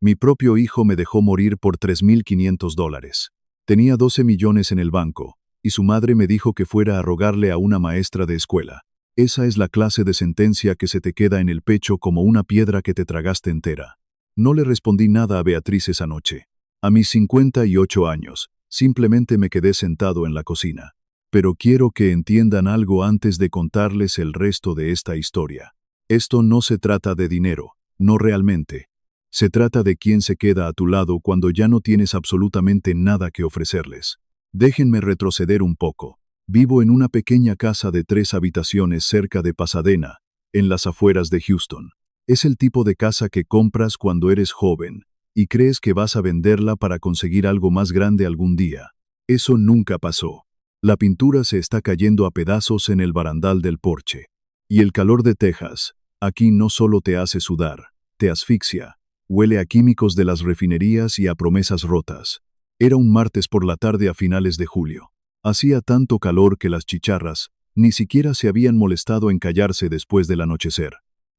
Mi propio hijo me dejó morir por $3.500. Tenía 12 millones en el banco, y su madre me dijo que fuera a rogarle a una maestra de escuela. Esa es la clase de sentencia que se te queda en el pecho como una piedra que te tragaste entera. No le respondí nada a Beatriz esa noche. A mis 58 años, simplemente me quedé sentado en la cocina. Pero quiero que entiendan algo antes de contarles el resto de esta historia. Esto no se trata de dinero, no realmente. Se trata de quién se queda a tu lado cuando ya no tienes absolutamente nada que ofrecerles. Déjenme retroceder un poco. Vivo en una pequeña casa de 3 habitaciones cerca de Pasadena, en las afueras de Houston. Es el tipo de casa que compras cuando eres joven y crees que vas a venderla para conseguir algo más grande algún día. Eso nunca pasó. La pintura se está cayendo a pedazos en el barandal del porche. Y el calor de Texas, aquí no solo te hace sudar, te asfixia. Huele a químicos de las refinerías y a promesas rotas. Era un martes por la tarde a finales de julio. Hacía tanto calor que las chicharras ni siquiera se habían molestado en callarse después del anochecer.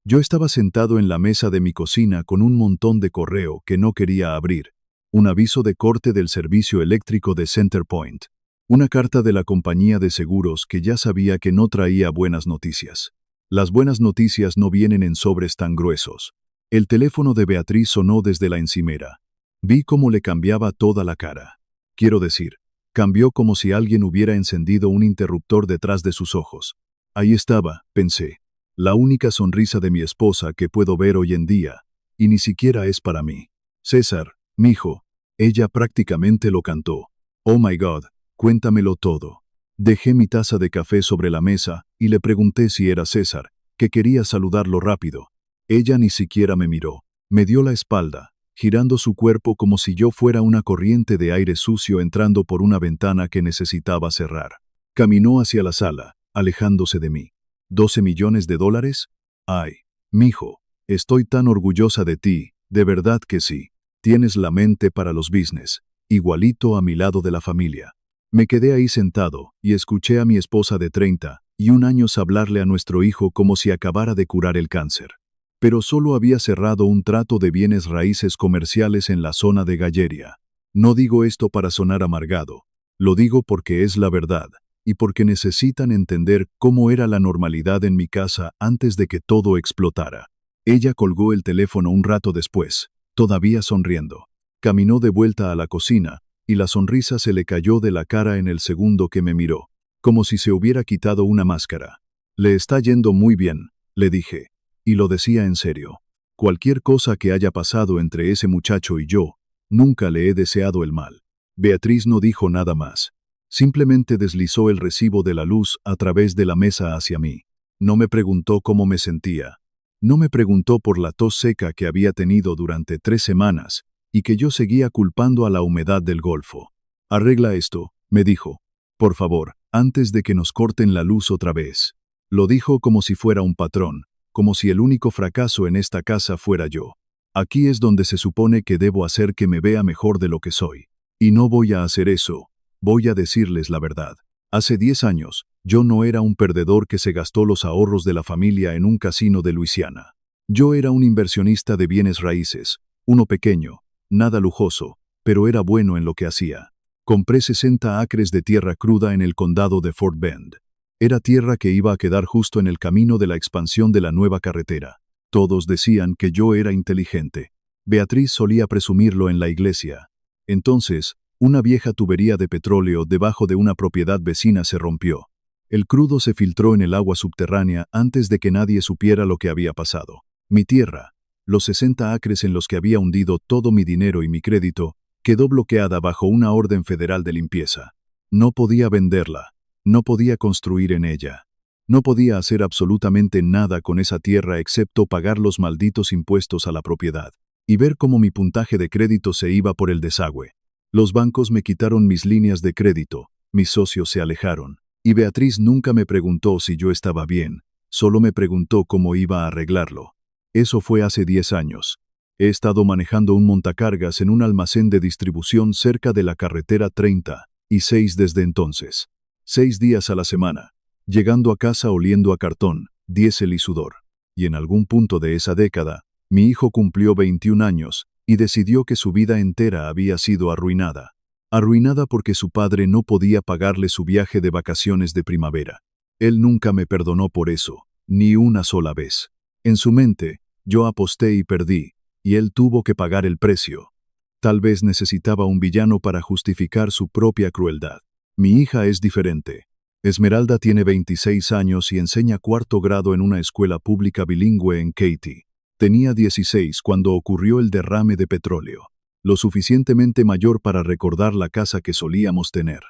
Yo estaba sentado en la mesa de mi cocina con un montón de correo que no quería abrir. Un aviso de corte del servicio eléctrico de Centerpoint. Una carta de la compañía de seguros que ya sabía que no traía buenas noticias. Las buenas noticias no vienen en sobres tan gruesos. El teléfono de Beatriz sonó desde la encimera. Vi cómo le cambiaba toda la cara. Quiero decir, cambió como si alguien hubiera encendido un interruptor detrás de sus ojos. Ahí estaba, pensé, la única sonrisa de mi esposa que puedo ver hoy en día, y ni siquiera es para mí. César, mijo, ella prácticamente lo cantó. Oh my God, cuéntamelo todo. Dejé mi taza de café sobre la mesa y le pregunté si era César, que quería saludarlo rápido. Ella ni siquiera me miró. Me dio la espalda, girando su cuerpo como si yo fuera una corriente de aire sucio entrando por una ventana que necesitaba cerrar. Caminó hacia la sala, alejándose de mí. ¿$12 millones? Ay, mijo, estoy tan orgullosa de ti, de verdad que sí. Tienes la mente para los business, igualito a mi lado de la familia. Me quedé ahí sentado y escuché a mi esposa de 31 años hablarle a nuestro hijo como si acabara de curar el cáncer. Pero solo había cerrado un trato de bienes raíces comerciales en la zona de Galleria. No digo esto para sonar amargado, lo digo porque es la verdad, y porque necesitan entender cómo era la normalidad en mi casa antes de que todo explotara. Ella colgó el teléfono un rato después, todavía sonriendo. Caminó de vuelta a la cocina, y la sonrisa se le cayó de la cara en el segundo que me miró, como si se hubiera quitado una máscara. Le está yendo muy bien, le dije. Y lo decía en serio. Cualquier cosa que haya pasado entre ese muchacho y yo, nunca le he deseado el mal. Beatriz no dijo nada más. Simplemente deslizó el recibo de la luz a través de la mesa hacia mí. No me preguntó cómo me sentía. No me preguntó por la tos seca que había tenido durante 3 semanas y que yo seguía culpando a la humedad del Golfo. Arregla esto, me dijo. Por favor, antes de que nos corten la luz otra vez. Lo dijo como si fuera un patrón. Como si el único fracaso en esta casa fuera yo. Aquí es donde se supone que debo hacer que me vea mejor de lo que soy. Y no voy a hacer eso. Voy a decirles la verdad. Hace 10 años, yo no era un perdedor que se gastó los ahorros de la familia en un casino de Luisiana. Yo era un inversionista de bienes raíces, uno pequeño, nada lujoso, pero era bueno en lo que hacía. Compré 60 acres de tierra cruda en el condado de Fort Bend. Era tierra que iba a quedar justo en el camino de la expansión de la nueva carretera. Todos decían que yo era inteligente. Beatriz solía presumirlo en la iglesia. Entonces, una vieja tubería de petróleo debajo de una propiedad vecina se rompió. El crudo se filtró en el agua subterránea antes de que nadie supiera lo que había pasado. Mi tierra, los 60 acres en los que había hundido todo mi dinero y mi crédito, quedó bloqueada bajo una orden federal de limpieza. No podía venderla. No podía construir en ella. No podía hacer absolutamente nada con esa tierra excepto pagar los malditos impuestos a la propiedad y ver cómo mi puntaje de crédito se iba por el desagüe. Los bancos me quitaron mis líneas de crédito, mis socios se alejaron, y Beatriz nunca me preguntó si yo estaba bien, solo me preguntó cómo iba a arreglarlo. Eso fue hace 10 años. He estado manejando un montacargas en un almacén de distribución cerca de la carretera 36 desde entonces. 6 días a la semana, llegando a casa oliendo a cartón, diésel y sudor. Y en algún punto de esa década, mi hijo cumplió 21 años, y decidió que su vida entera había sido arruinada. Arruinada porque su padre no podía pagarle su viaje de vacaciones de primavera. Él nunca me perdonó por eso, ni una sola vez. En su mente, yo aposté y perdí, y él tuvo que pagar el precio. Tal vez necesitaba un villano para justificar su propia crueldad. Mi hija es diferente. Esmeralda tiene 26 años y enseña cuarto grado en una escuela pública bilingüe en Katy. Tenía 16 cuando ocurrió el derrame de petróleo. Lo suficientemente mayor para recordar la casa que solíamos tener,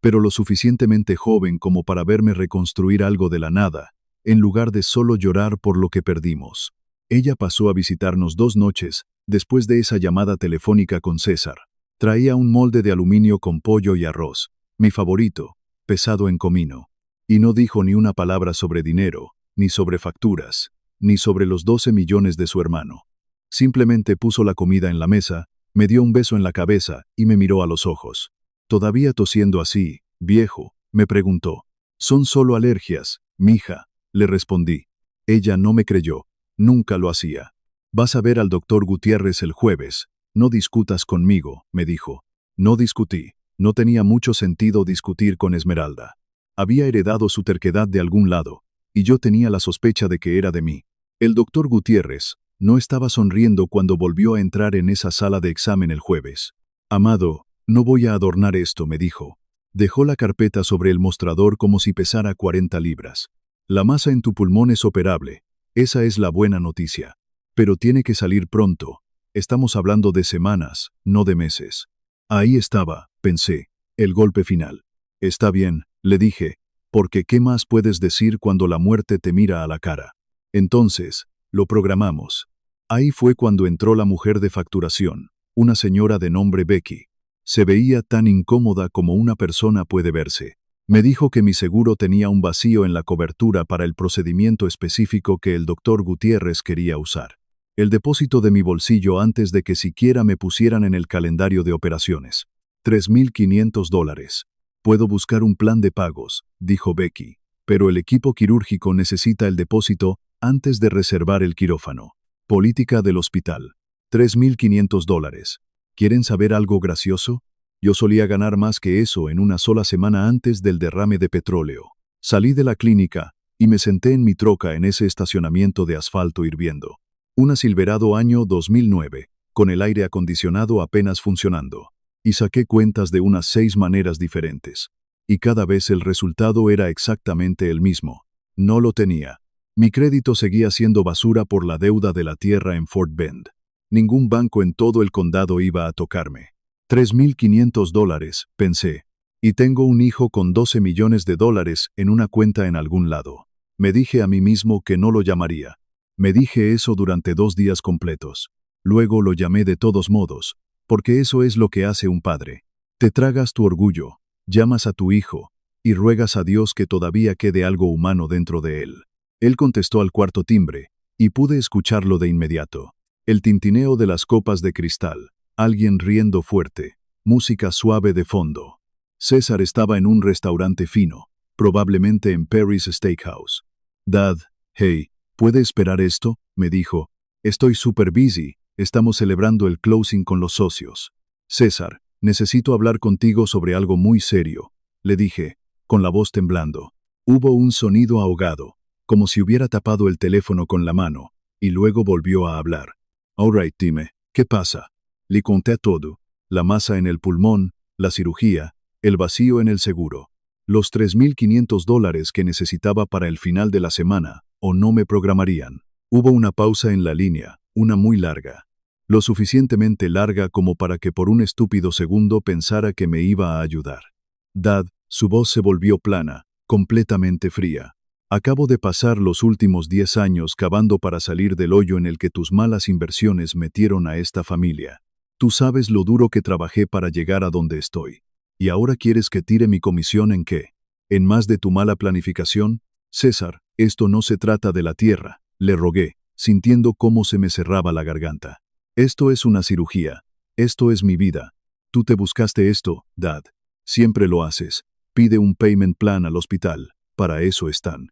pero lo suficientemente joven como para verme reconstruir algo de la nada, en lugar de solo llorar por lo que perdimos. Ella pasó a visitarnos 2 noches, después de esa llamada telefónica con César. Traía un molde de aluminio con pollo y arroz, mi favorito, pesado en comino. Y no dijo ni una palabra sobre dinero, ni sobre facturas, ni sobre los 12 millones de su hermano. Simplemente puso la comida en la mesa, me dio un beso en la cabeza y me miró a los ojos. Todavía tosiendo así, viejo, me preguntó. «Son solo alergias, mija», le respondí. Ella no me creyó, nunca lo hacía. «Vas a ver al doctor Gutiérrez el jueves, no discutas conmigo», me dijo. No discutí, no tenía mucho sentido discutir con Esmeralda. Había heredado su terquedad de algún lado, y yo tenía la sospecha de que era de mí. El doctor Gutiérrez no estaba sonriendo cuando volvió a entrar en esa sala de examen el jueves. «Amado, no voy a adornar esto», me dijo. Dejó la carpeta sobre el mostrador como si pesara 40 libras. «La masa en tu pulmón es operable. Esa es la buena noticia. Pero tiene que salir pronto. Estamos hablando de semanas, no de meses». Ahí estaba, pensé, el golpe final. «Está bien», le dije, «porque ¿qué más puedes decir cuando la muerte te mira a la cara?» Entonces, lo programamos. Ahí fue cuando entró la mujer de facturación, una señora de nombre Becky. Se veía tan incómoda como una persona puede verse. Me dijo que mi seguro tenía un vacío en la cobertura para el procedimiento específico que el doctor Gutiérrez quería usar. El depósito de mi bolsillo antes de que siquiera me pusieran en el calendario de operaciones. $3,500. «Puedo buscar un plan de pagos», dijo Becky, «pero el equipo quirúrgico necesita el depósito antes de reservar el quirófano. Política del hospital. $3,500. ¿Quieren saber algo gracioso? Yo solía ganar más que eso en una sola semana antes del derrame de petróleo. Salí de la clínica y me senté en mi troca en ese estacionamiento de asfalto hirviendo. Una Silverado año 2009, con el aire acondicionado apenas funcionando. Y saqué cuentas de unas 6 maneras diferentes. Y cada vez el resultado era exactamente el mismo. No lo tenía. Mi crédito seguía siendo basura por la deuda de la tierra en Fort Bend. Ningún banco en todo el condado iba a tocarme. $3,500, pensé. Y tengo un hijo con $12 millones en una cuenta en algún lado. Me dije a mí mismo que no lo llamaría. Me dije eso durante 2 días completos. Luego lo llamé de todos modos, porque eso es lo que hace un padre. Te tragas tu orgullo, llamas a tu hijo, y ruegas a Dios que todavía quede algo humano dentro de él. Él contestó al cuarto timbre, y pude escucharlo de inmediato. El tintineo de las copas de cristal, alguien riendo fuerte, música suave de fondo. César estaba en un restaurante fino, probablemente en Perry's Steakhouse. «Dad, hey, ¿puede esperar esto?», me dijo. «Estoy super busy, estamos celebrando el closing con los socios». «César, necesito hablar contigo sobre algo muy serio», le dije, con la voz temblando. Hubo un sonido ahogado, como si hubiera tapado el teléfono con la mano, y luego volvió a hablar. «All right, dime, ¿qué pasa?» Le conté todo, la masa en el pulmón, la cirugía, el vacío en el seguro, los $3,500 que necesitaba para el final de la semana, o no me programarían. Hubo una pausa en la línea, una muy larga. Lo suficientemente larga como para que por un estúpido segundo pensara que me iba a ayudar. «Dad», su voz se volvió plana, completamente fría. «Acabo de pasar los últimos 10 años cavando para salir del hoyo en el que tus malas inversiones metieron a esta familia. Tú sabes lo duro que trabajé para llegar a donde estoy. ¿Y ahora quieres que tire mi comisión en qué? ¿En más de tu mala planificación? César, esto no se trata de la tierra», le rogué, sintiendo cómo se me cerraba la garganta. «Esto es una cirugía. Esto es mi vida. Tú te buscaste esto, Dad. Siempre lo haces. Pide un payment plan al hospital. Para eso están».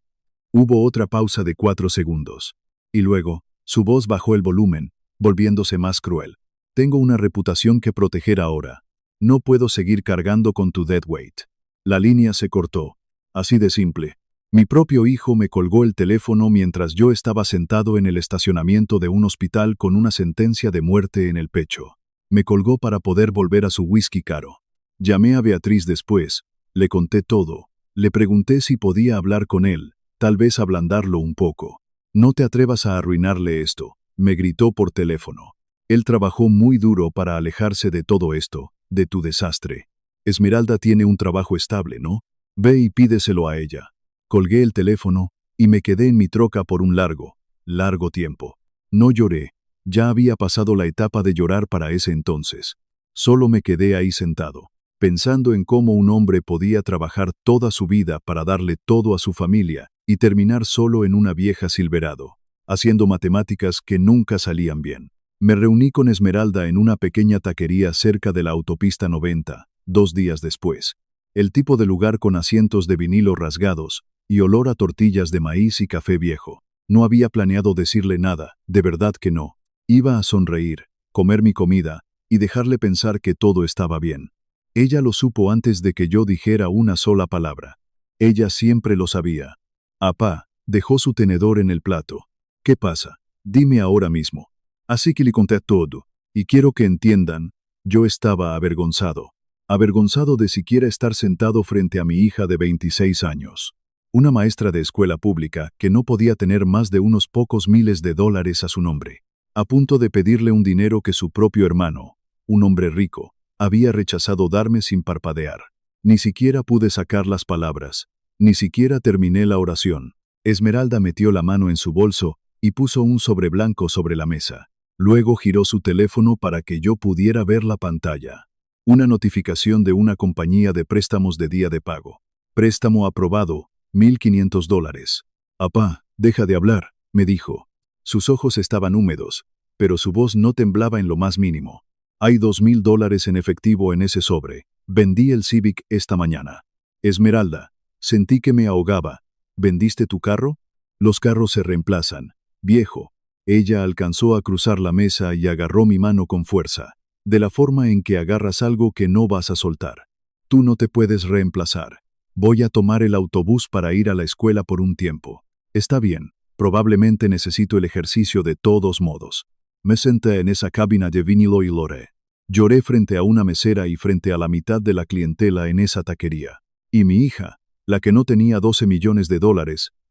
Hubo otra pausa de 4 segundos. Y luego, su voz bajó el volumen, volviéndose más cruel. Tengo una reputación que proteger ahora. No puedo seguir cargando con tu deadweight. La línea se cortó. Así de simple. Mi propio hijo me colgó el teléfono mientras yo estaba sentado en el estacionamiento de un hospital con una sentencia de muerte en el pecho. Me colgó para poder volver a su whisky caro. Llamé a Beatriz después, le conté todo, le pregunté si podía hablar con él, tal vez ablandarlo un poco. No te atrevas a arruinarle esto, me gritó por teléfono. Él trabajó muy duro para alejarse de todo esto, de tu desastre. Esmeralda tiene un trabajo estable, ¿no? Ve y pídeselo a ella. Colgué el teléfono y me quedé en mi troca por un largo tiempo. No lloré, ya había pasado la etapa de llorar para ese entonces. Solo me quedé ahí sentado, pensando en cómo un hombre podía trabajar toda su vida para darle todo a su familia y terminar solo en una vieja Silverado, haciendo matemáticas que nunca salían bien. Me reuní con Esmeralda en una pequeña taquería cerca de la autopista 90, 2 días después. El tipo de lugar con asientos de vinilo rasgados y olor a tortillas de maíz y café viejo. No había planeado decirle nada, de verdad que no. Iba a sonreír, comer mi comida y dejarle pensar que todo estaba bien. Ella lo supo antes de que yo dijera una sola palabra. Ella siempre lo sabía. Apá, dejó su tenedor en el plato. ¿Qué pasa? Dime ahora mismo. Así que le conté todo, y quiero que entiendan, yo estaba avergonzado. Avergonzado de siquiera estar sentado frente a mi hija de 26 años. Una maestra de escuela pública que no podía tener más de unos pocos miles de dólares a su nombre. A punto de pedirle un dinero que su propio hermano, un hombre rico, había rechazado darme sin parpadear. Ni siquiera pude sacar las palabras. Ni siquiera terminé la oración. Esmeralda metió la mano en su bolso y puso un sobre blanco sobre la mesa. Luego giró su teléfono para que yo pudiera ver la pantalla. Una notificación de una compañía de préstamos de día de pago. Préstamo aprobado, $1,500. Apá, deja de hablar, me dijo. Sus ojos estaban húmedos, pero su voz no temblaba en lo más mínimo. Hay $2,000 en efectivo en ese sobre. Vendí el Civic esta mañana. Esmeralda, sentí que me ahogaba. ¿Vendiste tu carro? Los carros se reemplazan. Viejo. Ella alcanzó a cruzar la mesa y agarró mi mano con fuerza, de la forma en que agarras algo que no vas a soltar. Tú no te puedes reemplazar. Voy a tomar el autobús para ir a la escuela por un tiempo. Está bien, probablemente necesito el ejercicio de todos modos. Me senté en esa cabina de vinilo y lloré. Lloré frente a una mesera y frente a la mitad de la clientela en esa taquería. Y mi hija, la que no tenía $12 millones,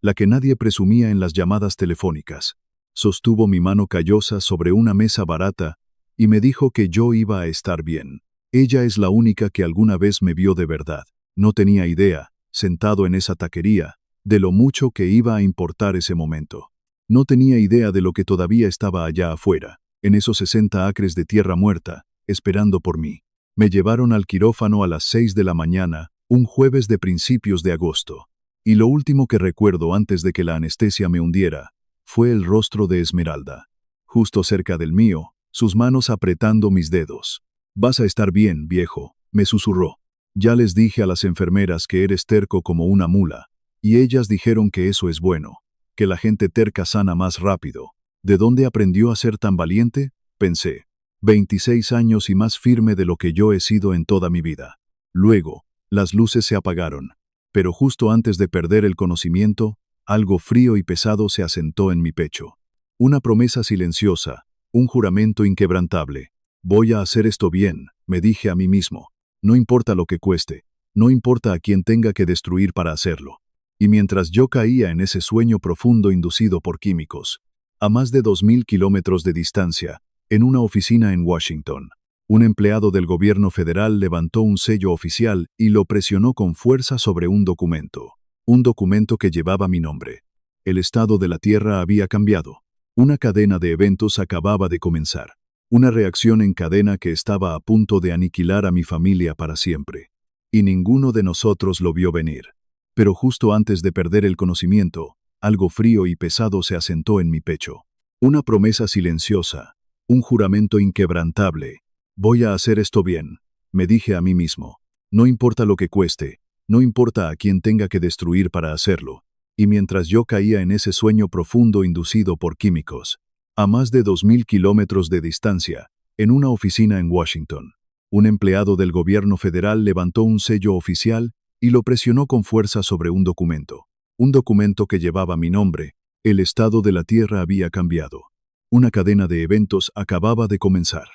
la que nadie presumía en las llamadas telefónicas, sostuvo mi mano callosa sobre una mesa barata y me dijo que yo iba a estar bien. Ella es la única que alguna vez me vio de verdad. No tenía idea, sentado en esa taquería, de lo mucho que iba a importar ese momento. No tenía idea de lo que todavía estaba allá afuera, en esos 60 acres de tierra muerta, esperando por mí. Me llevaron al quirófano a las 6 de la mañana, un jueves de principios de agosto. Y lo último que recuerdo antes de que la anestesia me hundiera, fue el rostro de Esmeralda. Justo cerca del mío, sus manos apretando mis dedos. Vas a estar bien, viejo, me susurró. Ya les dije a las enfermeras que eres terco como una mula, y ellas dijeron que eso es bueno, que la gente terca sana más rápido. ¿De dónde aprendió a ser tan valiente? Pensé. 26 años y más firme de lo que yo he sido en toda mi vida. Luego, las luces se apagaron, pero justo antes de perder el conocimiento, algo frío y pesado se asentó en mi pecho. Una promesa silenciosa, un juramento inquebrantable. Voy a hacer esto bien, me dije a mí mismo. No importa lo que cueste, no importa a quién tenga que destruir para hacerlo. Y mientras yo caía en ese sueño profundo inducido por químicos, a más de 2,000 kilómetros de distancia, en una oficina en Washington, un empleado del gobierno federal levantó un sello oficial y lo presionó con fuerza sobre un documento que llevaba mi nombre. El estado de la Tierra había cambiado. Una cadena de eventos acababa de comenzar. Una reacción en cadena que estaba a punto de aniquilar a mi familia para siempre. Y ninguno de nosotros lo vio venir. Pero justo antes de perder el conocimiento, algo frío y pesado se asentó en mi pecho. Una promesa silenciosa, un juramento inquebrantable. Voy a hacer esto bien, me dije a mí mismo. No importa lo que cueste, no importa a quién tenga que destruir para hacerlo. Y mientras yo caía en ese sueño profundo inducido por químicos, a más de 2,000 kilómetros de distancia, en una oficina en Washington. Un empleado del gobierno federal levantó un sello oficial y lo presionó con fuerza sobre un documento. Un documento que llevaba mi nombre. El estado de la Tierra había cambiado. Una cadena de eventos acababa de comenzar.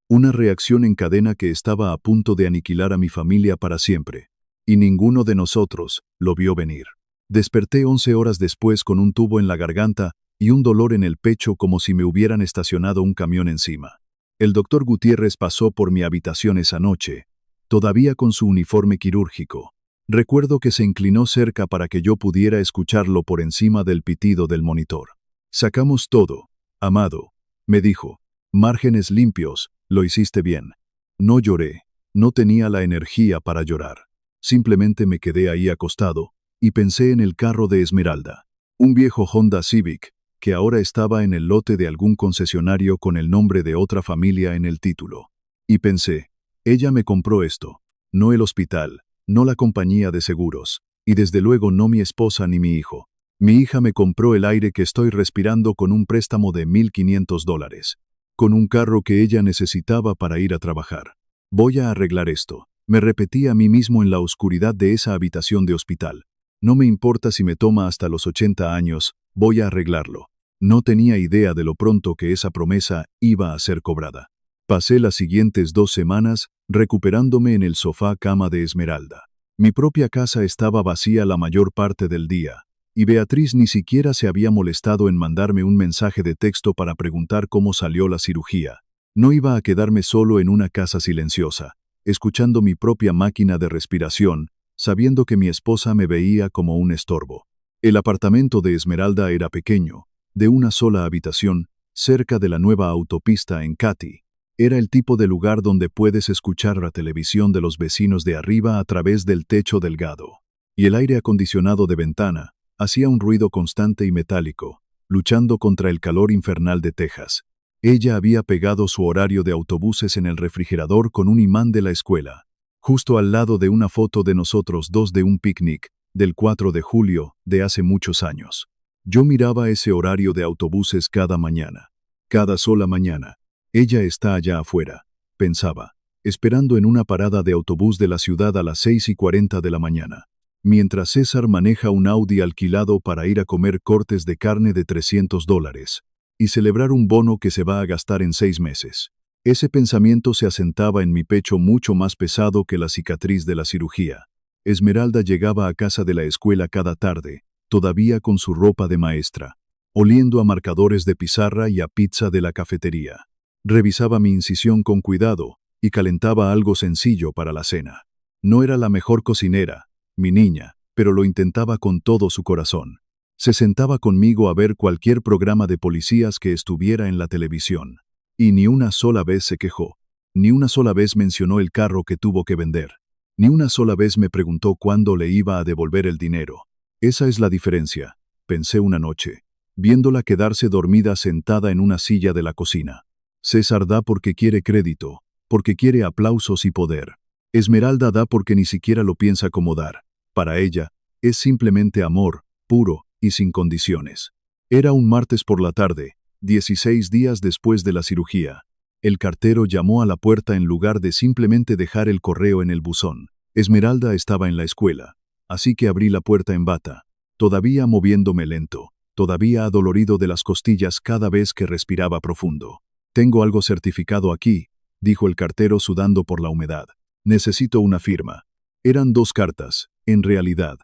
Una reacción en cadena que estaba a punto de aniquilar a mi familia para siempre. Y ninguno de nosotros lo vio venir. Desperté 11 horas después con un tubo en la garganta y un dolor en el pecho como si me hubieran estacionado un camión encima. El doctor Gutiérrez pasó por mi habitación esa noche, todavía con su uniforme quirúrgico. Recuerdo que se inclinó cerca para que yo pudiera escucharlo por encima del pitido del monitor. Sacamos todo, amado, me dijo. Márgenes limpios, lo hiciste bien. No lloré, no tenía la energía para llorar. Simplemente me quedé ahí acostado y pensé en el carro de Esmeralda, un viejo Honda Civic, que ahora estaba en el lote de algún concesionario con el nombre de otra familia en el título. Y pensé, ella me compró esto, no el hospital, no la compañía de seguros, y desde luego no mi esposa ni mi hijo. Mi hija me compró el aire que estoy respirando con un préstamo de $1,500, con un carro que ella necesitaba para ir a trabajar. Voy a arreglar esto, me repetí a mí mismo en la oscuridad de esa habitación de hospital. No me importa si me toma hasta los 80 años, voy a arreglarlo. No tenía idea de lo pronto que esa promesa iba a ser cobrada. Pasé las siguientes 2 semanas recuperándome en el sofá cama de Esmeralda. Mi propia casa estaba vacía la mayor parte del día, y Beatriz ni siquiera se había molestado en mandarme un mensaje de texto para preguntar cómo salió la cirugía. No iba a quedarme solo en una casa silenciosa, escuchando mi propia máquina de respiración, sabiendo que mi esposa me veía como un estorbo. El apartamento de Esmeralda era pequeño, de una sola habitación, cerca de la nueva autopista en Katy. Era el tipo de lugar donde puedes escuchar la televisión de los vecinos de arriba a través del techo delgado. Y el aire acondicionado de ventana hacía un ruido constante y metálico, luchando contra el calor infernal de Texas. Ella había pegado su horario de autobuses en el refrigerador con un imán de la escuela, justo al lado de una foto de nosotros dos de un picnic, del 4 de julio, de hace muchos años. Yo miraba ese horario de autobuses cada mañana. Cada sola mañana. Ella está allá afuera, pensaba, esperando en una parada de autobús de la ciudad a las 6:40 de la mañana, mientras César maneja un Audi alquilado para ir a comer cortes de carne de $300 y celebrar un bono que se va a gastar en 6 meses. Ese pensamiento se asentaba en mi pecho mucho más pesado que la cicatriz de la cirugía. Esmeralda llegaba a casa de la escuela cada tarde, todavía con su ropa de maestra, oliendo a marcadores de pizarra y a pizza de la cafetería. Revisaba mi incisión con cuidado y calentaba algo sencillo para la cena. No era la mejor cocinera, mi niña, pero lo intentaba con todo su corazón. Se sentaba conmigo a ver cualquier programa de policías que estuviera en la televisión. Y ni una sola vez se quejó, ni una sola vez mencionó el carro que tuvo que vender, ni una sola vez me preguntó cuándo le iba a devolver el dinero. Esa es la diferencia, pensé una noche, viéndola quedarse dormida sentada en una silla de la cocina. César da porque quiere crédito, porque quiere aplausos y poder. Esmeralda da porque ni siquiera lo piensa como dar. Para ella, es simplemente amor, puro y sin condiciones. Era un martes por la tarde, 16 días después de la cirugía. El cartero llamó a la puerta en lugar de simplemente dejar el correo en el buzón. Esmeralda estaba en la escuela, así que abrí la puerta en bata, todavía moviéndome lento, todavía adolorido de las costillas cada vez que respiraba profundo. «Tengo algo certificado aquí», dijo el cartero sudando por la humedad. «Necesito una firma». Eran 2 cartas, en realidad.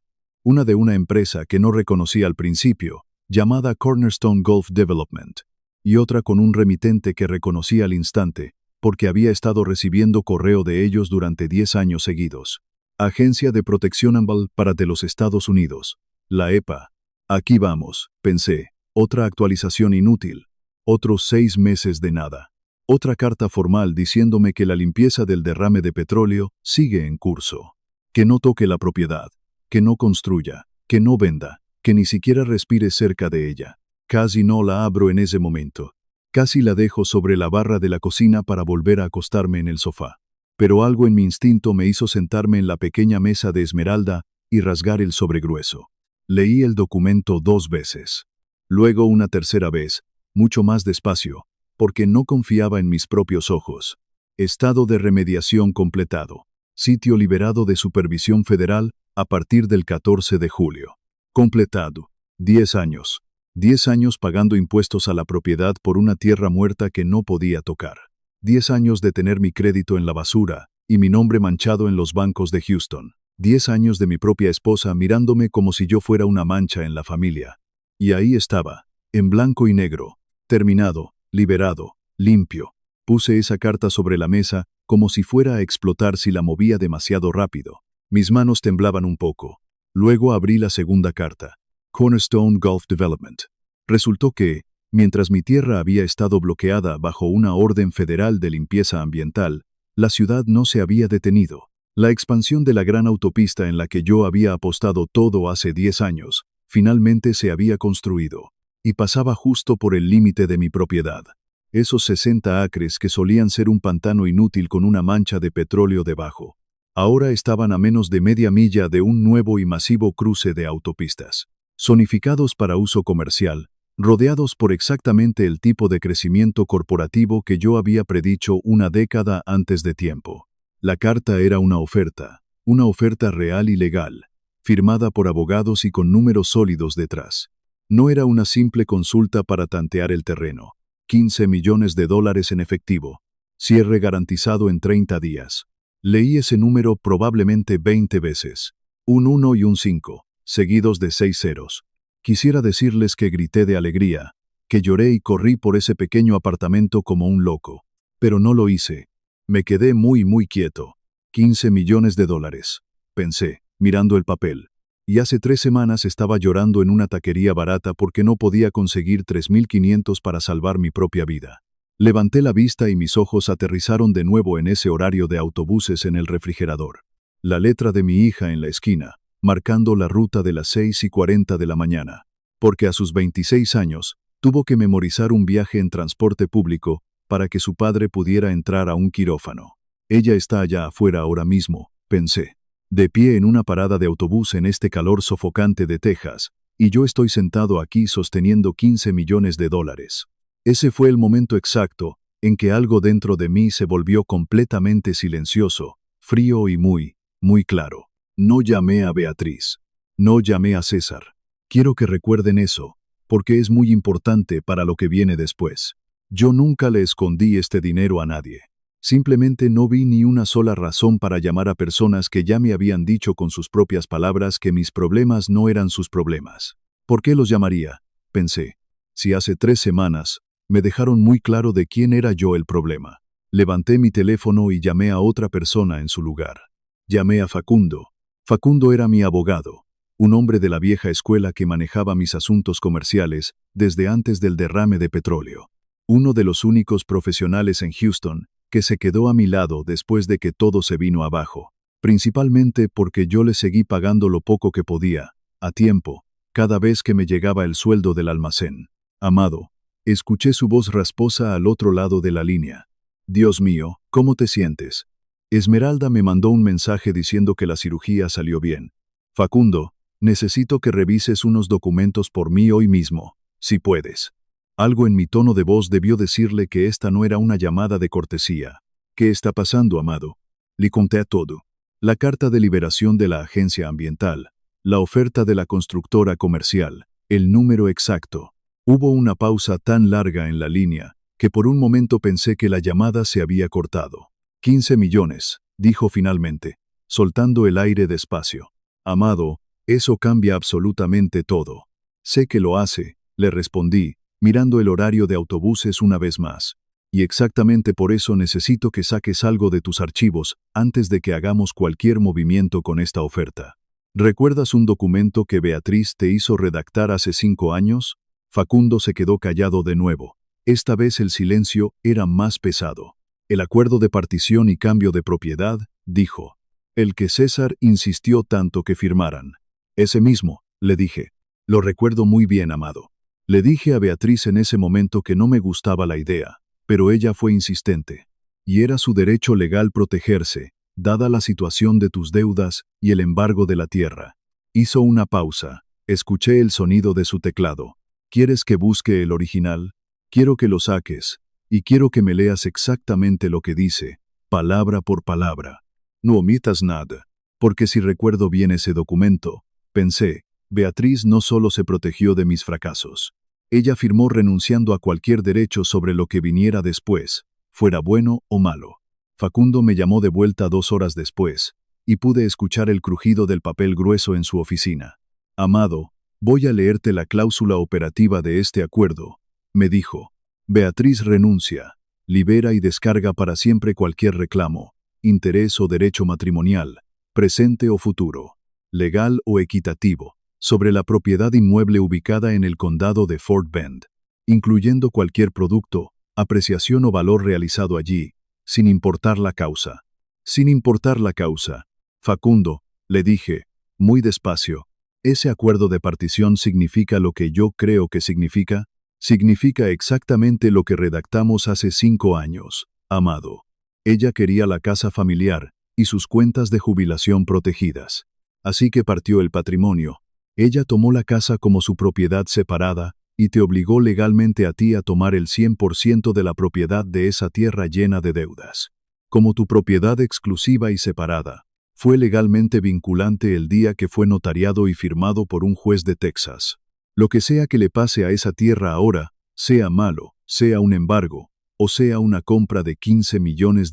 Una de una empresa que no reconocí al principio, llamada Cornerstone Golf Development, y otra con un remitente que reconocí al instante, porque había estado recibiendo correo de ellos durante 10 años seguidos. Agencia de Protección Ambiental para de los Estados Unidos, la EPA. Aquí vamos, pensé, otra actualización inútil. Otros 6 meses de nada. Otra carta formal diciéndome que la limpieza del derrame de petróleo sigue en curso. Que no toque la propiedad, que no construya, que no venda, que ni siquiera respire cerca de ella. Casi no la abro en ese momento. Casi la dejo sobre la barra de la cocina para volver a acostarme en el sofá. Pero algo en mi instinto me hizo sentarme en la pequeña mesa de Esmeralda y rasgar el sobregrueso. Leí el documento 2 veces. Luego una tercera vez, mucho más despacio, porque no confiaba en mis propios ojos. Estado de remediación completado. Sitio liberado de supervisión federal a partir del 14 de julio. Completado. 10 años. 10 años pagando impuestos a la propiedad por una tierra muerta que no podía tocar. 10 años de tener mi crédito en la basura y mi nombre manchado en los bancos de Houston. 10 años de mi propia esposa mirándome como si yo fuera una mancha en la familia. Y ahí estaba, en blanco y negro, terminado, liberado, limpio. Puse esa carta sobre la mesa como si fuera a explotar si la movía demasiado rápido. Mis manos temblaban un poco. Luego abrí la segunda carta. Cornerstone Gulf Development. Resultó que, mientras mi tierra había estado bloqueada bajo una orden federal de limpieza ambiental, la ciudad no se había detenido. La expansión de la gran autopista en la que yo había apostado todo hace 10 años, finalmente se había construido, y pasaba justo por el límite de mi propiedad. Esos 60 acres que solían ser un pantano inútil con una mancha de petróleo debajo, ahora estaban a menos de media milla de un nuevo y masivo cruce de autopistas, zonificados para uso comercial, rodeados por exactamente el tipo de crecimiento corporativo que yo había predicho una década antes de tiempo. La carta era una oferta real y legal, firmada por abogados y con números sólidos detrás. No era una simple consulta para tantear el terreno. 15 millones de dólares en efectivo. Cierre garantizado en 30 días. Leí ese número probablemente 20 veces. Un 1 y un 5, seguidos de 6 ceros. Quisiera decirles que grité de alegría, que lloré y corrí por ese pequeño apartamento como un loco. Pero no lo hice. Me quedé muy quieto. 15 millones de dólares, pensé, mirando el papel. Y hace 3 semanas estaba llorando en una taquería barata porque no podía conseguir 3.500 para salvar mi propia vida. Levanté la vista y mis ojos aterrizaron de nuevo en ese horario de autobuses en el refrigerador. La letra de mi hija en la esquina, marcando la ruta de las 6:40 de la mañana. Porque a sus 26 años, tuvo que memorizar un viaje en transporte público para que su padre pudiera entrar a un quirófano. Ella está allá afuera ahora mismo, pensé, de pie en una parada de autobús en este calor sofocante de Texas, y yo estoy sentado aquí sosteniendo 15 millones de dólares. Ese fue el momento exacto en que algo dentro de mí se volvió completamente silencioso, frío y muy claro. No llamé a Beatriz. No llamé a César. Quiero que recuerden eso, porque es muy importante para lo que viene después. Yo nunca le escondí este dinero a nadie. Simplemente no vi ni una sola razón para llamar a personas que ya me habían dicho con sus propias palabras que mis problemas no eran sus problemas. ¿Por qué los llamaría? Pensé. Si hace 3 semanas me dejaron muy claro de quién era yo el problema. Levanté mi teléfono y llamé a otra persona en su lugar. Llamé a Facundo. Facundo era mi abogado, un hombre de la vieja escuela que manejaba mis asuntos comerciales desde antes del derrame de petróleo. Uno de los únicos profesionales en Houston que se quedó a mi lado después de que todo se vino abajo, principalmente porque yo le seguí pagando lo poco que podía, a tiempo, cada vez que me llegaba el sueldo del almacén. Amado, escuché su voz rasposa al otro lado de la línea. Dios mío, ¿cómo te sientes? Esmeralda me mandó un mensaje diciendo que la cirugía salió bien. Facundo, necesito que revises unos documentos por mí hoy mismo, si puedes. Algo en mi tono de voz debió decirle que esta no era una llamada de cortesía. ¿Qué está pasando, amado? Le conté todo. La carta de liberación de la agencia ambiental, la oferta de la constructora comercial, el número exacto. Hubo una pausa tan larga en la línea que por un momento pensé que la llamada se había cortado. 15 millones, dijo finalmente, soltando el aire despacio. Amado, eso cambia absolutamente todo. Sé que lo hace, le respondí, mirando el horario de autobuses una vez más. Y exactamente por eso necesito que saques algo de tus archivos antes de que hagamos cualquier movimiento con esta oferta. ¿Recuerdas un documento que Beatriz te hizo redactar hace 5 años? Facundo se quedó callado de nuevo. Esta vez el silencio era más pesado. El acuerdo de partición y cambio de propiedad, dijo. El que César insistió tanto que firmaran. Ese mismo, le dije. Lo recuerdo muy bien, amado. Le dije a Beatriz en ese momento que no me gustaba la idea, pero ella fue insistente. Y era su derecho legal protegerse, dada la situación de tus deudas y el embargo de la tierra. Hizo una pausa. Escuché el sonido de su teclado. ¿Quieres que busque el original? Quiero que lo saques. Y quiero que me leas exactamente lo que dice, palabra por palabra. No omitas nada, porque si recuerdo bien ese documento, pensé, Beatriz no solo se protegió de mis fracasos. Ella firmó renunciando a cualquier derecho sobre lo que viniera después, fuera bueno o malo. Facundo me llamó de vuelta 2 horas después, y pude escuchar el crujido del papel grueso en su oficina. Amado, voy a leerte la cláusula operativa de este acuerdo, me dijo. Beatriz renuncia, libera y descarga para siempre cualquier reclamo, interés o derecho matrimonial, presente o futuro, legal o equitativo, sobre la propiedad inmueble ubicada en el condado de Fort Bend, incluyendo cualquier producto, apreciación o valor realizado allí, sin importar la causa. Sin importar la causa. Facundo, le dije, muy despacio, ¿ese acuerdo de partición significa lo que yo creo que significa? Significa exactamente lo que redactamos hace 5 años, amado. Ella quería la casa familiar y sus cuentas de jubilación protegidas. Así que partió el patrimonio. Ella tomó la casa como su propiedad separada y te obligó legalmente a ti a tomar el 100% de la propiedad de esa tierra llena de deudas. Como tu propiedad exclusiva y separada, fue legalmente vinculante el día que fue notariado y firmado por un juez de Texas. Lo que sea que le pase a esa tierra ahora, sea malo, sea un embargo, o sea una compra de $15 millones,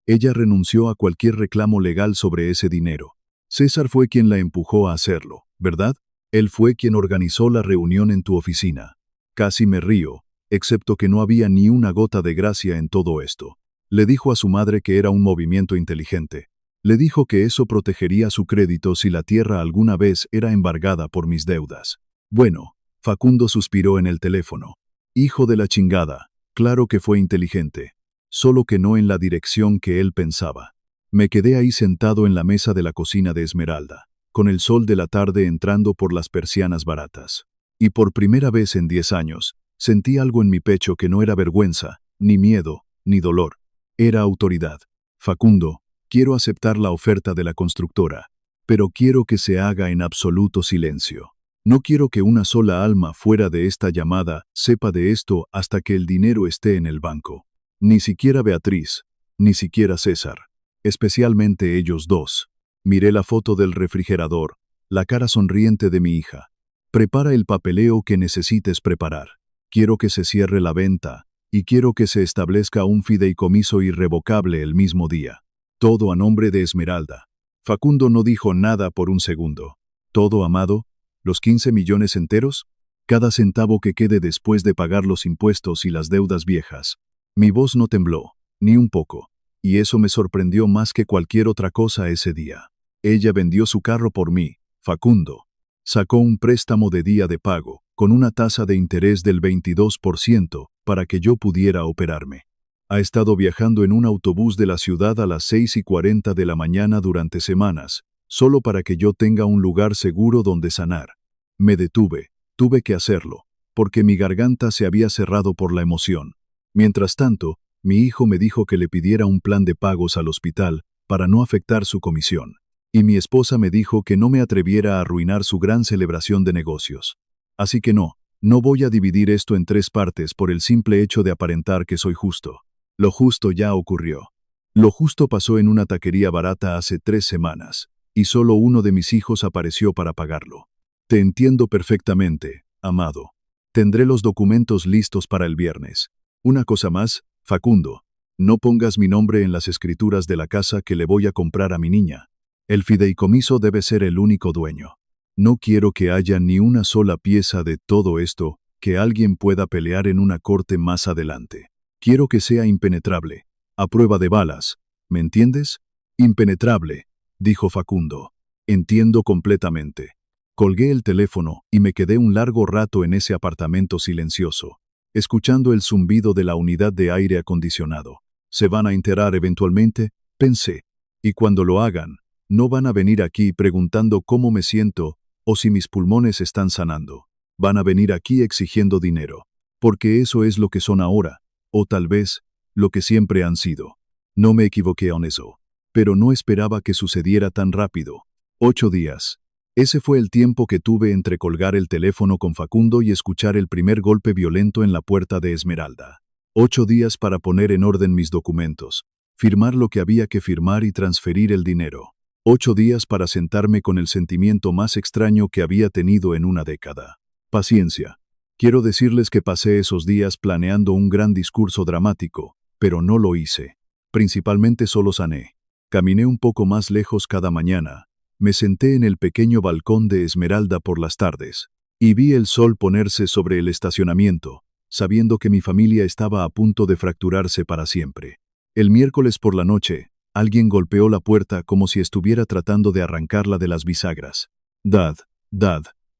ella renunció a cualquier reclamo legal sobre ese dinero. César fue quien la empujó a hacerlo, ¿verdad? Él fue quien organizó la reunión en tu oficina. Casi me río, excepto que no había ni una gota de gracia en todo esto. Le dijo a su madre que era un movimiento inteligente. Le dijo que eso protegería su crédito si la tierra alguna vez era embargada por mis deudas. Bueno, Facundo suspiró en el teléfono. Hijo de la chingada, claro que fue inteligente, solo que no en la dirección que él pensaba. Me quedé ahí sentado en la mesa de la cocina de Esmeralda, con el sol de la tarde entrando por las persianas baratas. Y por primera vez en 10 años, sentí algo en mi pecho que no era vergüenza, ni miedo, ni dolor. Era autoridad. Facundo, quiero aceptar la oferta de la constructora, pero quiero que se haga en absoluto silencio. No quiero que una sola alma fuera de esta llamada sepa de esto hasta que el dinero esté en el banco. Ni siquiera Beatriz, ni siquiera César. Especialmente ellos dos. Miré la foto del refrigerador, la cara sonriente de mi hija. Prepara el papeleo que necesites preparar. Quiero que se cierre la venta, y quiero que se establezca un fideicomiso irrevocable el mismo día. Todo a nombre de Esmeralda. Facundo no dijo nada por un segundo. ¿Todo, amado? ¿Los 15 millones enteros? Cada centavo que quede después de pagar los impuestos y las deudas viejas. Mi voz no tembló, ni un poco, y eso me sorprendió más que cualquier otra cosa ese día. Ella vendió su carro por mí, Facundo. Sacó un préstamo de día de pago, con una tasa de interés del 22%, para que yo pudiera operarme. Ha estado viajando en un autobús de la ciudad a las 6:40 de la mañana durante semanas, solo para que yo tenga un lugar seguro donde sanar. Me detuve, tuve que hacerlo, porque mi garganta se había cerrado por la emoción. Mientras tanto, mi hijo me dijo que le pidiera un plan de pagos al hospital para no afectar su comisión. Y mi esposa me dijo que no me atreviera a arruinar su gran celebración de negocios. Así que no voy a dividir esto en 3 partes por el simple hecho de aparentar que soy justo. Lo justo ya ocurrió. Lo justo pasó en una taquería barata hace 3 semanas. Y solo uno de mis hijos apareció para pagarlo. Te entiendo perfectamente, amado. Tendré los documentos listos para el viernes. Una cosa más, Facundo, no pongas mi nombre en las escrituras de la casa que le voy a comprar a mi niña. El fideicomiso debe ser el único dueño. No quiero que haya ni una sola pieza de todo esto que alguien pueda pelear en una corte más adelante. Quiero que sea impenetrable, a prueba de balas, ¿me entiendes? Impenetrable, dijo Facundo. Entiendo completamente. Colgué el teléfono y me quedé un largo rato en ese apartamento silencioso, escuchando el zumbido de la unidad de aire acondicionado. Se van a enterar eventualmente, pensé, y cuando lo hagan, no van a venir aquí preguntando cómo me siento o si mis pulmones están sanando. Van a venir aquí exigiendo dinero, porque eso es lo que son ahora, o tal vez, lo que siempre han sido. No me equivoqué en eso, pero no esperaba que sucediera tan rápido. 8 días. Ese fue el tiempo que tuve entre colgar el teléfono con Facundo y escuchar el primer golpe violento en la puerta de Esmeralda. 8 días para poner en orden mis documentos, firmar lo que había que firmar y transferir el dinero. 8 días para sentarme con el sentimiento más extraño que había tenido en una década. Paciencia. Quiero decirles que pasé esos días planeando un gran discurso dramático, pero no lo hice. Principalmente solo sané. Caminé un poco más lejos cada mañana. Me senté en el pequeño balcón de Esmeralda por las tardes, y vi el sol ponerse sobre el estacionamiento, sabiendo que mi familia estaba a punto de fracturarse para siempre. El miércoles por la noche, alguien golpeó la puerta como si estuviera tratando de arrancarla de las bisagras. Dad,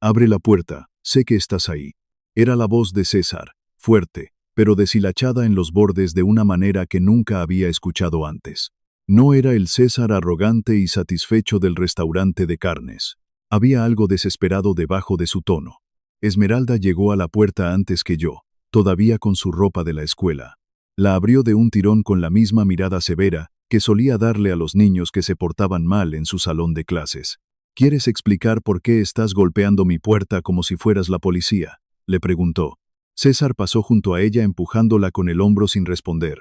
abre la puerta, sé que estás ahí. Era la voz de César, fuerte, pero deshilachada en los bordes de una manera que nunca había escuchado antes. No era el César arrogante y satisfecho del restaurante de carnes. Había algo desesperado debajo de su tono. Esmeralda llegó a la puerta antes que yo, todavía con su ropa de la escuela. La abrió de un tirón con la misma mirada severa que solía darle a los niños que se portaban mal en su salón de clases. ¿Quieres explicar por qué estás golpeando mi puerta como si fueras la policía?, le preguntó. César pasó junto a ella empujándola con el hombro sin responder.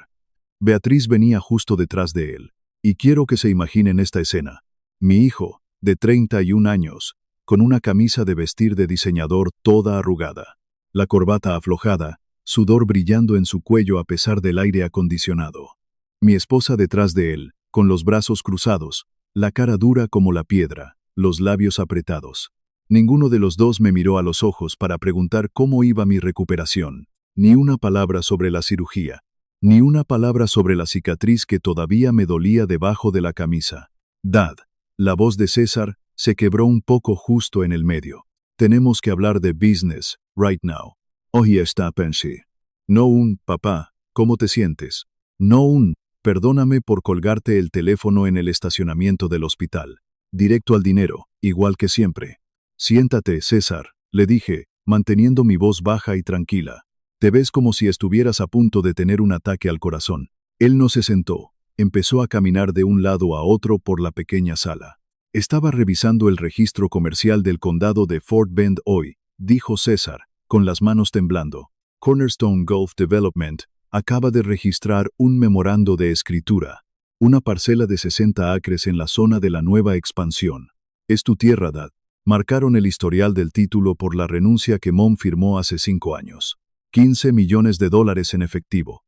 Beatriz venía justo detrás de él. Y quiero que se imaginen esta escena. Mi hijo, de 31 años, con una camisa de vestir de diseñador toda arrugada, la corbata aflojada, sudor brillando en su cuello a pesar del aire acondicionado. Mi esposa detrás de él, con los brazos cruzados, la cara dura como la piedra, los labios apretados. Ninguno de los dos me miró a los ojos para preguntar cómo iba mi recuperación. Ni una palabra sobre la cirugía. Ni una palabra sobre la cicatriz que todavía me dolía debajo de la camisa. Dad, la voz de César se quebró un poco justo en el medio. Tenemos que hablar de business, right now. Hoy está pensé. No un, papá, ¿cómo te sientes? No un, perdóname por colgarte el teléfono en el estacionamiento del hospital. Directo al dinero, igual que siempre. Siéntate, César, le dije, manteniendo mi voz baja y tranquila. Te ves como si estuvieras a punto de tener un ataque al corazón. Él no se sentó. Empezó a caminar de un lado a otro por la pequeña sala. Estaba revisando el registro comercial del condado de Fort Bend hoy, dijo César, con las manos temblando. Cornerstone Golf Development acaba de registrar un memorando de escritura. Una parcela de 60 acres en la zona de la nueva expansión. Es tu tierra, Dad. Marcaron el historial del título por la renuncia que Mom firmó hace 5 años. $15 millones en efectivo.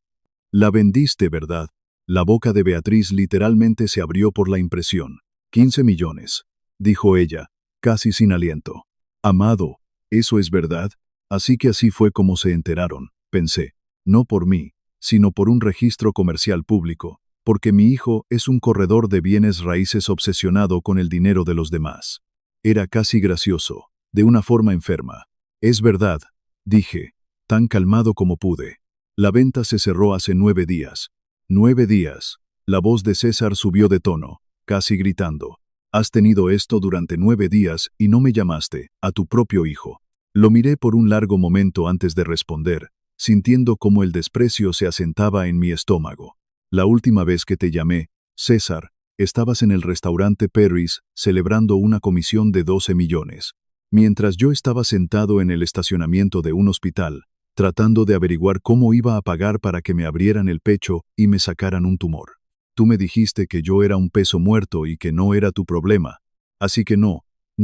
La vendiste, ¿verdad? La boca de Beatriz literalmente se abrió por la impresión. 15 millones, dijo ella, casi sin aliento. Amado, ¿eso es verdad? Así que así fue como se enteraron, pensé. No por mí, sino por un registro comercial público, porque mi hijo es un corredor de bienes raíces obsesionado con el dinero de los demás. Era casi gracioso, de una forma enferma. Es verdad, dije, tan calmado como pude. La venta se cerró hace 9 días. 9 días. La voz de César subió de tono, casi gritando. Has tenido esto durante 9 días y no me llamaste, a tu propio hijo. Lo miré por un largo momento antes de responder, sintiendo cómo el desprecio se asentaba en mi estómago. La última vez que te llamé, César, estabas en el restaurante Perry's celebrando una comisión de 12 millones. Mientras yo estaba sentado en el estacionamiento de un hospital, tratando de averiguar cómo iba a pagar para que me abrieran el pecho y me sacaran un tumor. Tú me dijiste que yo era un peso muerto y que no era tu problema. Así que no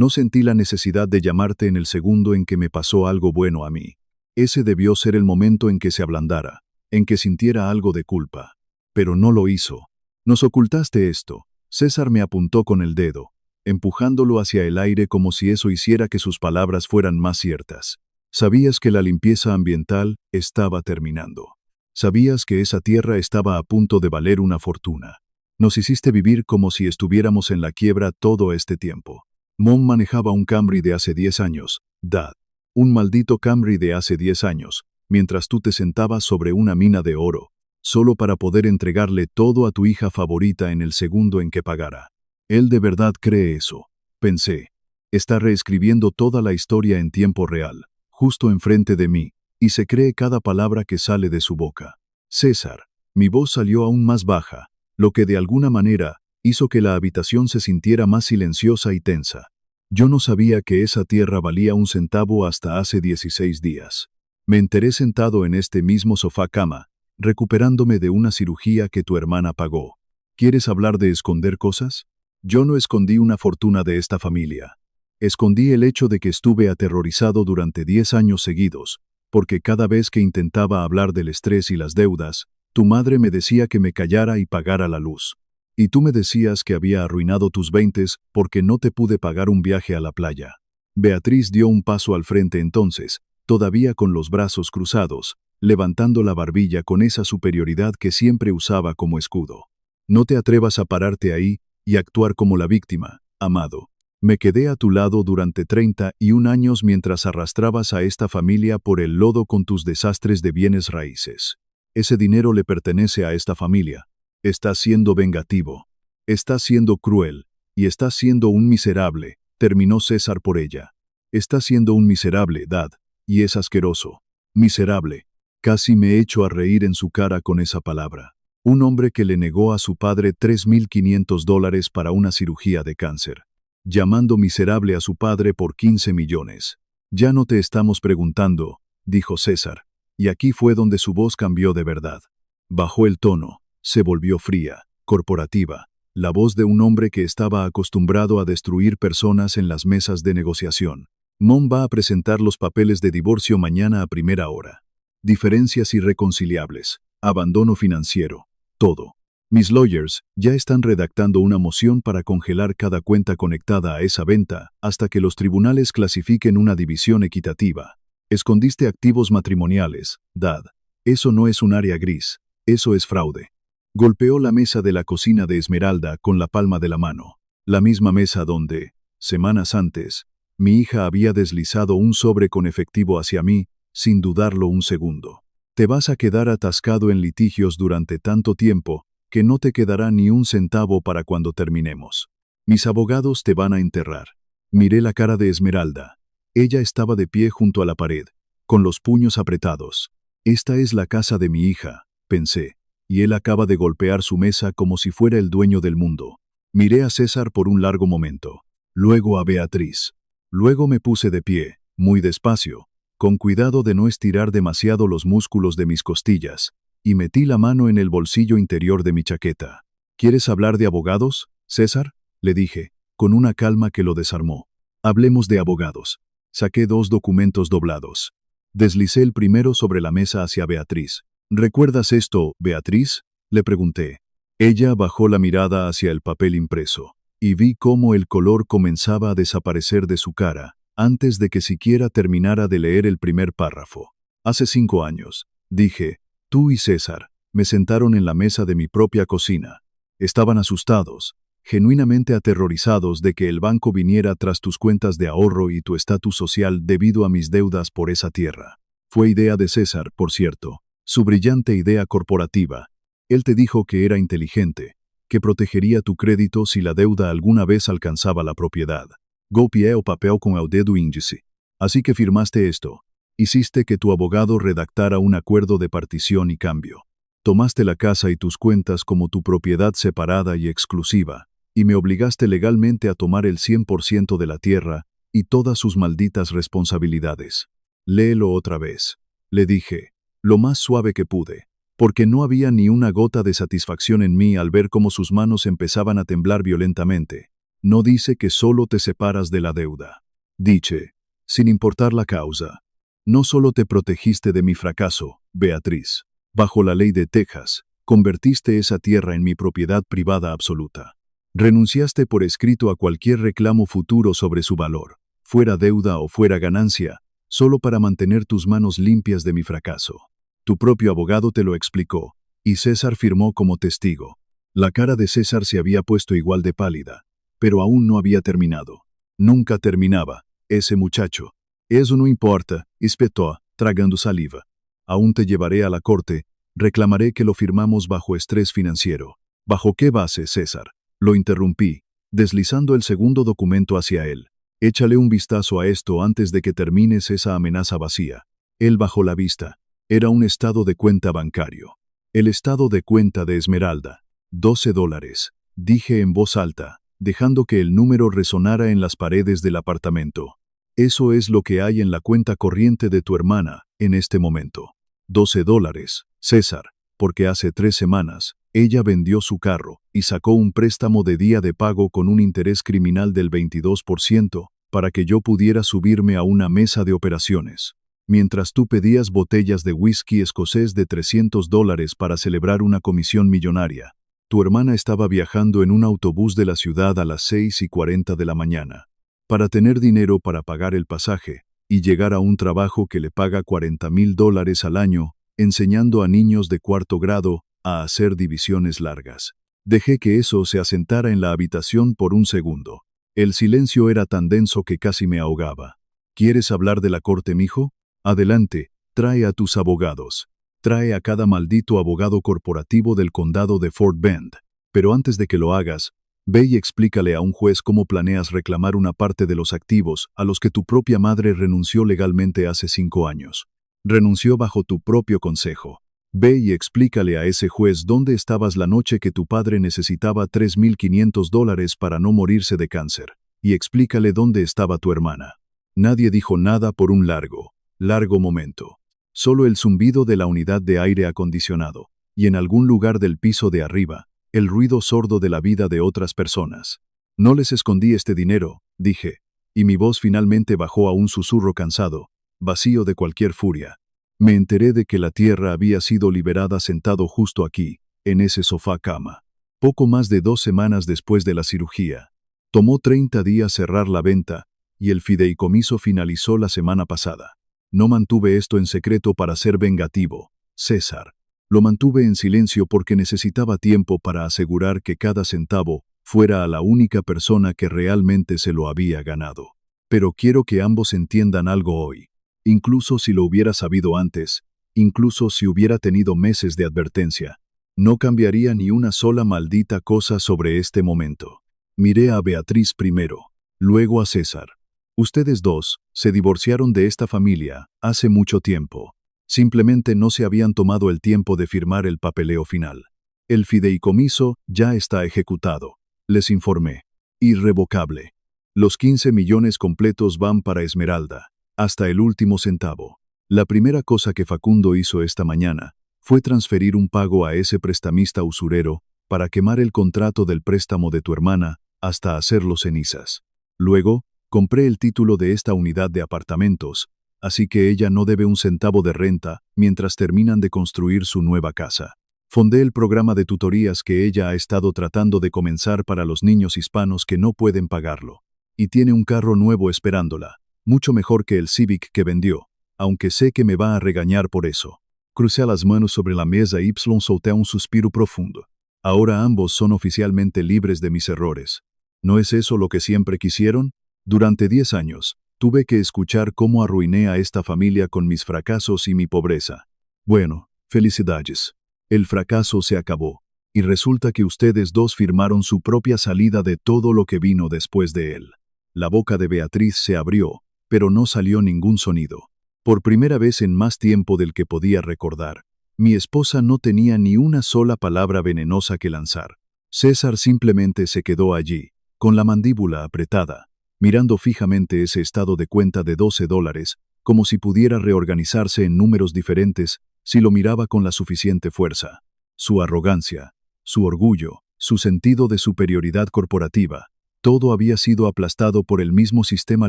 sentí la necesidad de llamarte en el segundo en que me pasó algo bueno a mí. Ese debió ser el momento en que se ablandara, en que sintiera algo de culpa. Pero no lo hizo. Nos ocultaste esto. César me apuntó con el dedo, empujándolo hacia el aire como si eso hiciera que sus palabras fueran más ciertas. Sabías que la limpieza ambiental estaba terminando. Sabías que esa tierra estaba a punto de valer una fortuna. Nos hiciste vivir como si estuviéramos en la quiebra todo este tiempo. Mom manejaba un Camry de hace 10 años, Dad. Un maldito Camry de hace 10 años, mientras tú te sentabas sobre una mina de oro, solo para poder entregarle todo a tu hija favorita en el segundo en que pagara. Él de verdad cree eso, pensé. Está reescribiendo toda la historia en tiempo real, justo enfrente de mí, y se cree cada palabra que sale de su boca. César, mi voz salió aún más baja, lo que de alguna manera hizo que la habitación se sintiera más silenciosa y tensa. Yo no sabía que esa tierra valía un centavo hasta hace 16 días. Me enteré sentado en este mismo sofá cama, recuperándome de una cirugía que tu hermana pagó. ¿Quieres hablar de esconder cosas? Yo no escondí una fortuna de esta familia. Escondí el hecho de que estuve aterrorizado durante 10 años seguidos, porque cada vez que intentaba hablar del estrés y las deudas, tu madre me decía que me callara y pagara la luz. Y tú me decías que había arruinado tus 20 porque no te pude pagar un viaje a la playa. Beatriz dio un paso al frente entonces, todavía con los brazos cruzados, levantando la barbilla con esa superioridad que siempre usaba como escudo. No te atrevas a pararte ahí y actuar como la víctima, amado. Me quedé a tu lado durante 31 años mientras arrastrabas a esta familia por el lodo con tus desastres de bienes raíces. Ese dinero le pertenece a esta familia. Estás siendo vengativo. Estás siendo cruel. Y estás siendo un miserable, terminó César por ella. Estás siendo un miserable, Dad. Y es asqueroso. Miserable. Casi me echo a reír en su cara con esa palabra. Un hombre que le negó a su padre $3.500 para una cirugía de cáncer. Llamando miserable a su padre por 15 millones. Ya no te estamos preguntando, dijo César. Y aquí fue donde su voz cambió de verdad. Bajó el tono, se volvió fría, corporativa, la voz de un hombre que estaba acostumbrado a destruir personas en las mesas de negociación. Mom va a presentar los papeles de divorcio mañana a primera hora. Diferencias irreconciliables, abandono financiero, todo. Mis lawyers ya están redactando una moción para congelar cada cuenta conectada a esa venta hasta que los tribunales clasifiquen una división equitativa. Escondiste activos matrimoniales, Dad. Eso no es un área gris, eso es fraude. Golpeó la mesa de la cocina de Esmeralda con la palma de la mano, la misma mesa donde, semanas antes, mi hija había deslizado un sobre con efectivo hacia mí, sin dudarlo un segundo. Te vas a quedar atascado en litigios durante tanto tiempo que no te quedará ni un centavo para cuando terminemos. Mis abogados te van a enterrar. Miré la cara de Esmeralda. Ella estaba de pie junto a la pared, con los puños apretados. Esta es la casa de mi hija, pensé, y él acaba de golpear su mesa como si fuera el dueño del mundo. Miré a César por un largo momento, luego a Beatriz. Luego me puse de pie, muy despacio, con cuidado de no estirar demasiado los músculos de mis costillas, y metí la mano en el bolsillo interior de mi chaqueta. ¿Quieres hablar de abogados, César?, le dije, con una calma que lo desarmó. Hablemos de abogados. Saqué 2 documentos doblados. Deslicé el primero sobre la mesa hacia Beatriz. ¿Recuerdas esto, Beatriz?, le pregunté. Ella bajó la mirada hacia el papel impreso, y vi cómo el color comenzaba a desaparecer de su cara, antes de que siquiera terminara de leer el primer párrafo. Hace 5 años, dije, tú y César me sentaron en la mesa de mi propia cocina. Estaban asustados, genuinamente aterrorizados de que el banco viniera tras tus cuentas de ahorro y tu estatus social debido a mis deudas por esa tierra. Fue idea de César, por cierto, su brillante idea corporativa. Él te dijo que era inteligente, que protegería tu crédito si la deuda alguna vez alcanzaba la propiedad. Copié o papel con el dedo índice. Así que firmaste esto. Hiciste que tu abogado redactara un acuerdo de partición y cambio. Tomaste la casa y tus cuentas como tu propiedad separada y exclusiva, y me obligaste legalmente a tomar el 100% de la tierra y todas sus malditas responsabilidades. Léelo otra vez, le dije, lo más suave que pude, porque no había ni una gota de satisfacción en mí al ver cómo sus manos empezaban a temblar violentamente. No dice que solo te separas de la deuda. Dice, sin importar la causa. No solo te protegiste de mi fracaso, Beatriz. Bajo la ley de Texas, convertiste esa tierra en mi propiedad privada absoluta. Renunciaste por escrito a cualquier reclamo futuro sobre su valor, fuera deuda o fuera ganancia, solo para mantener tus manos limpias de mi fracaso. Tu propio abogado te lo explicó, y César firmó como testigo. La cara de César se había puesto igual de pálida, pero aún no había terminado. Nunca terminaba, ese muchacho. Eso no importa, espetó, tragando saliva. Aún te llevaré a la corte, reclamaré que lo firmamos bajo estrés financiero. ¿Bajo qué base, César? Lo interrumpí, deslizando el segundo documento hacia él. Échale un vistazo a esto antes de que termines esa amenaza vacía. Él bajó la vista. Era un estado de cuenta bancario. El estado de cuenta de Esmeralda. $12, dije en voz alta, dejando que el número resonara en las paredes del apartamento. Eso es lo que hay en la cuenta corriente de tu hermana, en este momento. $12, César, porque hace 3 semanas, ella vendió su carro y sacó un préstamo de día de pago con un interés criminal del 22% para que yo pudiera subirme a una mesa de operaciones. Mientras tú pedías botellas de whisky escocés de $300 para celebrar una comisión millonaria, tu hermana estaba viajando en un autobús de la ciudad a las 6:40 de la mañana, para tener dinero para pagar el pasaje y llegar a un trabajo que le paga $40,000 al año, enseñando a niños de 4º grado a hacer divisiones largas. Dejé que eso se asentara en la habitación por un segundo. El silencio era tan denso que casi me ahogaba. ¿Quieres hablar de la corte, mijo? Adelante, trae a tus abogados. Trae a cada maldito abogado corporativo del condado de Fort Bend. Pero antes de que lo hagas, ve y explícale a un juez cómo planeas reclamar una parte de los activos a los que tu propia madre renunció legalmente hace 5 años. Renunció bajo tu propio consejo. Ve y explícale a ese juez dónde estabas la noche que tu padre necesitaba $3,500 para no morirse de cáncer. Y explícale dónde estaba tu hermana. Nadie dijo nada por un largo momento. Solo el zumbido de la unidad de aire acondicionado, y en algún lugar del piso de arriba, el ruido sordo de la vida de otras personas. No les escondí este dinero, dije, y mi voz finalmente bajó a un susurro cansado, vacío de cualquier furia. Me enteré de que la tierra había sido liberada sentado justo aquí, en ese sofá-cama. Poco más de 2 semanas después de la cirugía. Tomó 30 días cerrar la venta, y el fideicomiso finalizó la semana pasada. No mantuve esto en secreto para ser vengativo, César. Lo mantuve en silencio porque necesitaba tiempo para asegurar que cada centavo fuera a la única persona que realmente se lo había ganado. Pero quiero que ambos entiendan algo hoy. Incluso si lo hubiera sabido antes, incluso si hubiera tenido meses de advertencia, no cambiaría ni una sola maldita cosa sobre este momento. Miré a Beatriz primero, luego a César. Ustedes dos se divorciaron de esta familia hace mucho tiempo. Simplemente no se habían tomado el tiempo de firmar el papeleo final. El fideicomiso ya está ejecutado, les informé. Irrevocable. Los 15 millones completos van para Esmeralda, hasta el último centavo. La primera cosa que Facundo hizo esta mañana fue transferir un pago a ese prestamista usurero para quemar el contrato del préstamo de tu hermana hasta hacerlo cenizas. Luego, compré el título de esta unidad de apartamentos, así que ella no debe un centavo de renta mientras terminan de construir su nueva casa. Fundé el programa de tutorías que ella ha estado tratando de comenzar para los niños hispanos que no pueden pagarlo. Y tiene un carro nuevo esperándola, mucho mejor que el Civic que vendió, aunque sé que me va a regañar por eso. Crucé las manos sobre la mesa y solté un suspiro profundo. Ahora ambos son oficialmente libres de mis errores. ¿No es eso lo que siempre quisieron? Durante 10 años, tuve que escuchar cómo arruiné a esta familia con mis fracasos y mi pobreza. Bueno, felicidades. El fracaso se acabó, y resulta que ustedes dos firmaron su propia salida de todo lo que vino después de él. La boca de Beatriz se abrió, pero no salió ningún sonido. Por primera vez en más tiempo del que podía recordar, mi esposa no tenía ni una sola palabra venenosa que lanzar. César simplemente se quedó allí, con la mandíbula apretada, mirando fijamente ese estado de cuenta de $12, como si pudiera reorganizarse en números diferentes si lo miraba con la suficiente fuerza. Su arrogancia, su orgullo, su sentido de superioridad corporativa, todo había sido aplastado por el mismo sistema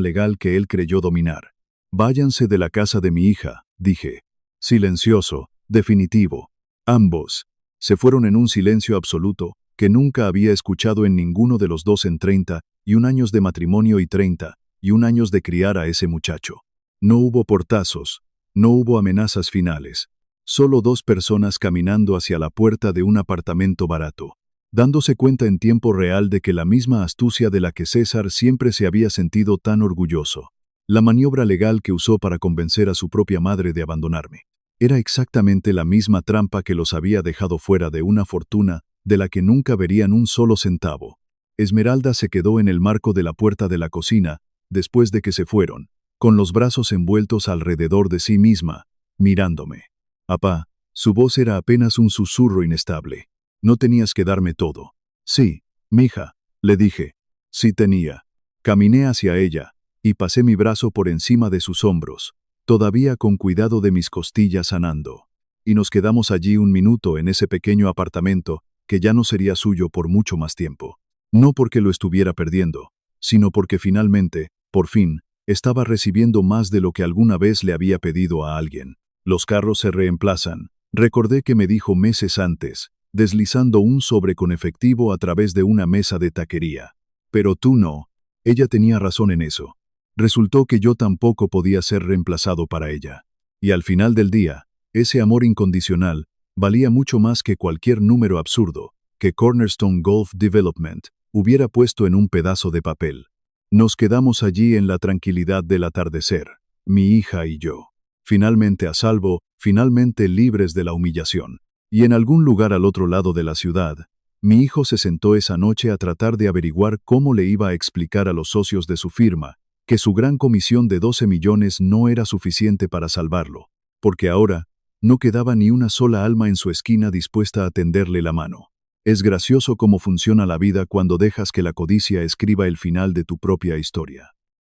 legal que él creyó dominar. Váyanse de la casa de mi hija, dije. Silencioso, definitivo. Ambos se fueron en un silencio absoluto que nunca había escuchado en ninguno de los dos en 31 años de matrimonio y 31 años de criar a ese muchacho. No hubo portazos, no hubo amenazas finales. Solo 2 personas caminando hacia la puerta de un apartamento barato, dándose cuenta en tiempo real de que la misma astucia de la que César siempre se había sentido tan orgulloso, la maniobra legal que usó para convencer a su propia madre de abandonarme, era exactamente la misma trampa que los había dejado fuera de una fortuna de la que nunca verían un solo centavo. Esmeralda se quedó en el marco de la puerta de la cocina, después de que se fueron, con los brazos envueltos alrededor de sí misma, mirándome. Apá, su voz era apenas un susurro inestable. No tenías que darme todo. Sí, mija, le dije. Sí tenía. Caminé hacia ella, y pasé mi brazo por encima de sus hombros, todavía con cuidado de mis costillas sanando. y nos quedamos allí un minuto en ese pequeño apartamento que ya no sería suyo por mucho más tiempo. No porque lo estuviera perdiendo, sino porque finalmente, por fin, estaba recibiendo más de lo que alguna vez le había pedido a alguien. Los carros se reemplazan. Recordé que me dijo meses antes, deslizando un sobre con efectivo a través de una mesa de taquería. Pero tú no. Ella tenía razón en eso. Resultó que yo tampoco podía ser reemplazado para ella. Y al final del día, ese amor incondicional valía mucho más que cualquier número absurdo que Cornerstone Golf Development hubiera puesto en un pedazo de papel. Nos quedamos allí en la tranquilidad del atardecer, mi hija y yo, finalmente a salvo, finalmente libres de la humillación. Y en algún lugar al otro lado de la ciudad, mi hijo se sentó esa noche a tratar de averiguar cómo le iba a explicar a los socios de su firma que su gran comisión de 12 millones no era suficiente para salvarlo, porque ahora no quedaba ni una sola alma en su esquina dispuesta a tenderle la mano. Es gracioso cómo funciona la vida cuando dejas que la codicia escriba el final de tu propia historia.